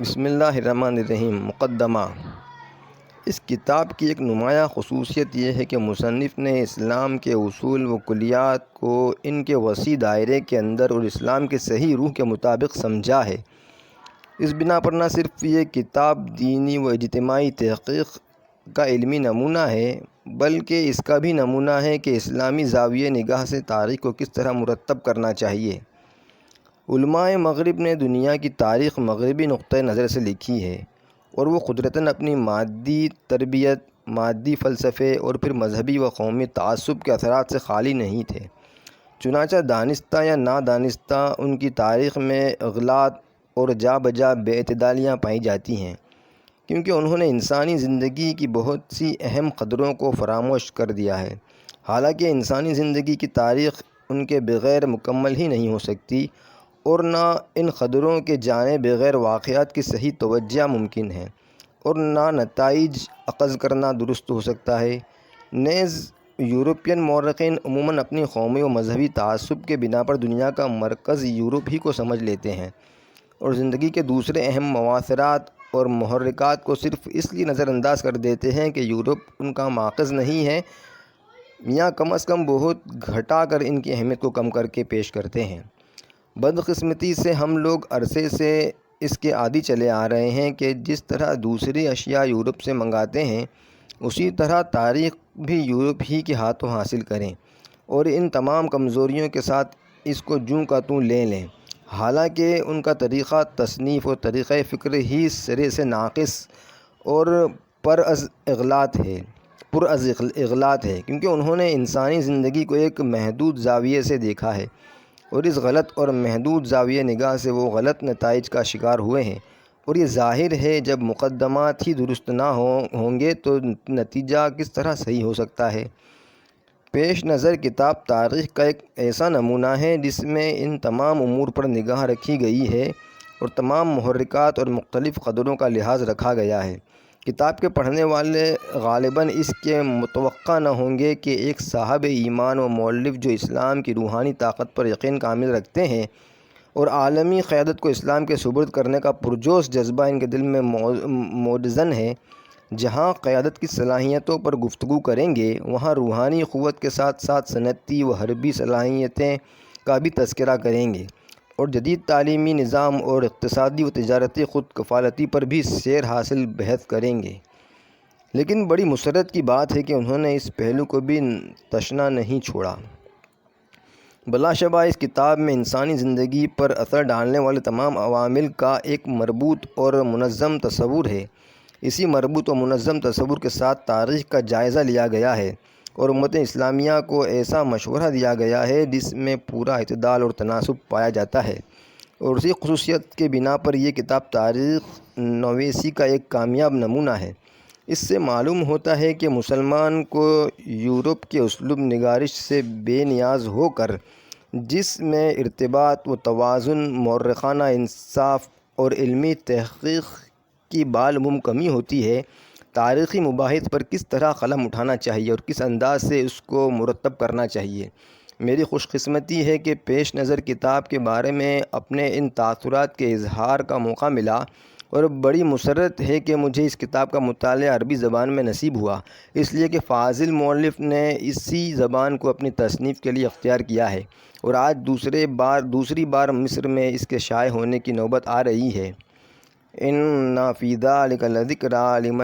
بسم اللہ الرحمن الرحیم۔ مقدمہ۔ اس کتاب کی ایک نمایاں خصوصیت یہ ہے کہ مصنف نے اسلام کے اصول و کلیات کو ان کے وسیع دائرے کے اندر اور اسلام کے صحیح روح کے مطابق سمجھا ہے۔ اس بنا پر نہ صرف یہ کتاب دینی و اجتماعی تحقیق کا علمی نمونہ ہے، بلکہ اس کا بھی نمونہ ہے کہ اسلامی زاویہ نگاہ سے تاریخ کو کس طرح مرتب کرنا چاہیے۔ علماء مغرب نے دنیا کی تاریخ مغربی نقطۂ نظر سے لکھی ہے، اور وہ قدرتاً اپنی مادی تربیت، مادی فلسفے اور پھر مذہبی و قومی تعصب کے اثرات سے خالی نہیں تھے۔ چنانچہ دانستہ یا نادانستہ ان کی تاریخ میں اغلاط اور جا بجا بے اعتدالیاں پائی جاتی ہیں، کیونکہ انہوں نے انسانی زندگی کی بہت سی اہم قدروں کو فراموش کر دیا ہے۔ حالانکہ انسانی زندگی کی تاریخ ان کے بغیر مکمل ہی نہیں ہو سکتی، اور نہ ان قدروں کے جانے بغیر واقعات کی صحیح توجہ ممکن ہے، اور نہ نتائج اخذ کرنا درست ہو سکتا ہے۔ نیز یورپین مورخین عموماً اپنی قومی و مذہبی تعصب کے بنا پر دنیا کا مرکز یورپ ہی کو سمجھ لیتے ہیں، اور زندگی کے دوسرے اہم مواثرات اور محرکات کو صرف اس لیے نظر انداز کر دیتے ہیں کہ یورپ ان کا ماخذ نہیں ہے، یا کم از کم بہت گھٹا کر ان کی اہمیت کو کم کر کے پیش کرتے ہیں۔ بدقسمتی سے ہم لوگ عرصے سے اس کے عادی چلے آ رہے ہیں کہ جس طرح دوسری اشیاء یورپ سے منگاتے ہیں، اسی طرح تاریخ بھی یورپ ہی کے ہاتھوں حاصل کریں، اور ان تمام کمزوریوں کے ساتھ اس کو جوں کا توں لے لیں۔ حالانکہ ان کا طریقہ تصنیف اور طریقہ فکر ہی سرے سے ناقص اور پر از اغلاط ہے، کیونکہ انہوں نے انسانی زندگی کو ایک محدود زاویے سے دیکھا ہے، اور اس غلط اور محدود زاویہ نگاہ سے وہ غلط نتائج کا شکار ہوئے ہیں۔ اور یہ ظاہر ہے جب مقدمات ہی درست نہ ہوں گے تو نتیجہ کس طرح صحیح ہو سکتا ہے۔ پیش نظر کتاب تاریخ کا ایک ایسا نمونہ ہے جس میں ان تمام امور پر نگاہ رکھی گئی ہے، اور تمام محرکات اور مختلف قدروں کا لحاظ رکھا گیا ہے۔ کتاب کے پڑھنے والے غالباً اس کے متوقع نہ ہوں گے کہ ایک صاحب ایمان و مؤلف جو اسلام کی روحانی طاقت پر یقین کامل رکھتے ہیں اور عالمی قیادت کو اسلام کے سپرد کرنے کا پرجوش جذبہ ان کے دل میں موجزن ہے، جہاں قیادت کی صلاحیتوں پر گفتگو کریں گے، وہاں روحانی قوت کے ساتھ ساتھ صنعتی و حربی صلاحیتیں کا بھی تذکرہ کریں گے، اور جدید تعلیمی نظام اور اقتصادی و تجارتی خود کفالتی پر بھی سیر حاصل بحث کریں گے۔ لیکن بڑی مسرت کی بات ہے کہ انہوں نے اس پہلو کو بھی تشنا نہیں چھوڑا۔ بلا شبہ اس کتاب میں انسانی زندگی پر اثر ڈالنے والے تمام عوامل کا ایک مربوط اور منظم تصور ہے۔ اسی مربوط و منظم تصور کے ساتھ تاریخ کا جائزہ لیا گیا ہے، اور امت اسلامیہ کو ایسا مشورہ دیا گیا ہے جس میں پورا اعتدال اور تناسب پایا جاتا ہے، اور اسی خصوصیت کے بنا پر یہ کتاب تاریخ نویسی کا ایک کامیاب نمونہ ہے۔ اس سے معلوم ہوتا ہے کہ مسلمان کو یورپ کے اسلوب نگارش سے بے نیاز ہو کر، جس میں ارتباط و توازن، مورخانہ انصاف اور علمی تحقیق کی بالعموم کمی ہوتی ہے، تاریخی مباحث پر کس طرح قلم اٹھانا چاہیے اور کس انداز سے اس کو مرتب کرنا چاہیے۔ میری خوش قسمتی ہے کہ پیش نظر کتاب کے بارے میں اپنے ان تاثرات کے اظہار کا موقع ملا، اور بڑی مسرت ہے کہ مجھے اس کتاب کا مطالعہ عربی زبان میں نصیب ہوا، اس لیے کہ فاضل مؤلف نے اسی زبان کو اپنی تصنیف کے لیے اختیار کیا ہے، اور آج دوسری بار مصر میں اس کے شائع ہونے کی نوبت آ رہی ہے۔ اِنَّ فِی ذَلِکَ لَذِکْرَىٰ لِمَن